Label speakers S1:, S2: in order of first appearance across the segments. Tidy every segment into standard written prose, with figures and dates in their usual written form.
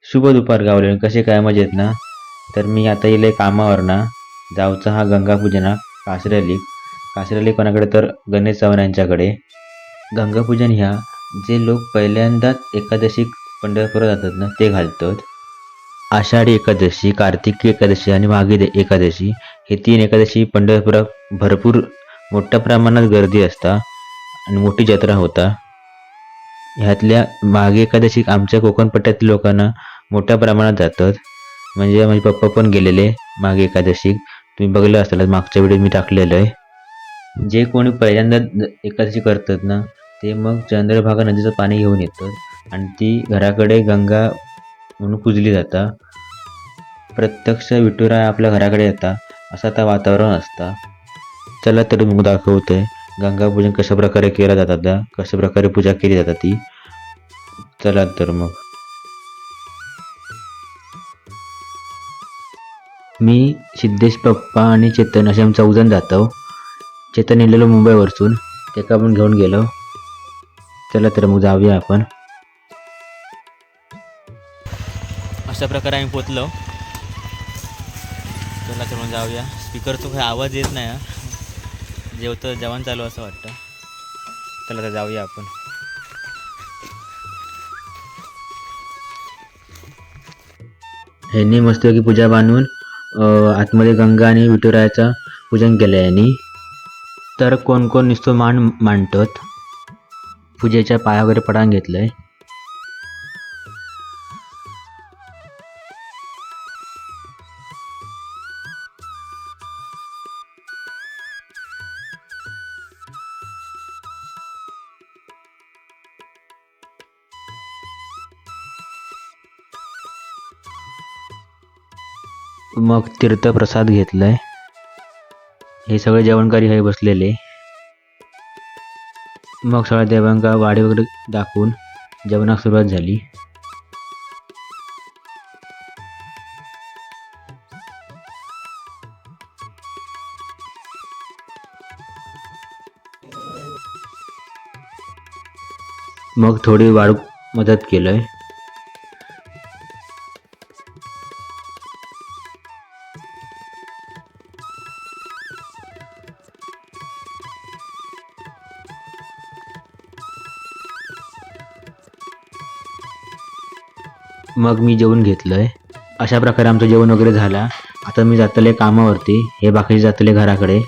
S1: शुभ दुपार गावले, कसे काय मजेत ना? तर मी आता येले कामावर ना. जाऊचा हा गंगापूजना कासऱ्याली कोणाकडे तर गणेश चव्हाण यांच्याकडे. गंगापूजन ह्या जे लोक पहिल्यांदाच एकादशी पंढरपुरात जातात ना ते घालतात. आषाढी एकादशी, कार्तिकी एकादशी आणि माघी एकादशी हे 3 एकादशी पंढरपुरात भरपूर मोठ्या प्रमाणात गर्दी असता आणि मोठी जत्रा होता. ह्यातल्या माघी एकादशी आमच्या कोकण पट्ट्यातील लोकांना मोठ्या प्रमाणात जातात. म्हणजे माझे पप्पा पण गेलेले माघी एकादशी. तुम्ही बघलं असाल मागच्या व्हिडिओ मी टाकलेलं आहे. जे कोणी पहिल्यांदा एकादशी करतात ना ते मग चंद्रभागा नदीचं पाणी घेऊन येतात आणि ती घराकडे गंगा म्हणून पूजली जाता. प्रत्यक्ष विठुराय आपल्या घराकडे येता असं आता वातावरण असतं. चला तर मग दाखवतोय गंगापूजन कशा प्रकारे केलं जातात, कशा प्रकारे पूजा केली जातात ती. चला तर मग. मी सिद्धेश पप्पा आणि चेतन असे आम्ही 4 जण जातो. चेतन येलेलो मुंबईवरसून, त्याला पण घेऊन गेलो. चला तर मग जाऊया आपण. अशा प्रकारे आम्ही पोचलो. चला तर मग जाऊया. स्पीकरचा काही आवाज येत नाही. जेवतं जेवण चालू असं वाटतं. चला तर जाऊया आपण. ह्यांनी मस्तपैकी पूजा बांधून आतमध्ये गंगा आणि विठुरायाचं पूजन केलं यांनी. तर कोण कोण नुसतं मांडतात. पूजेच्या पाया वगैरे पडान घेतलंय. मग तीर्थप्रसाद घेतलाय. हे सगळे जेवणकारी हे बसलेले. मग सगळ्या देवांका वाडी वगैरे दाखवून जेवणाक सुरुवात झाली. मग थोडी वाढ मदत केलंय. मग मी जेवण घेतलंय. अशा प्रकारे आमचं जेवण वगैरे झाला. आता मी जातले कामावरती, हे बाकीचे जातले घराकडे.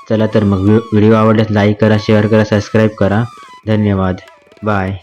S1: चला तर मग व्हिडिओ आवडल्यास लाईक करा, शेअर करा, सबस्क्राईब करा. धन्यवाद. बाय.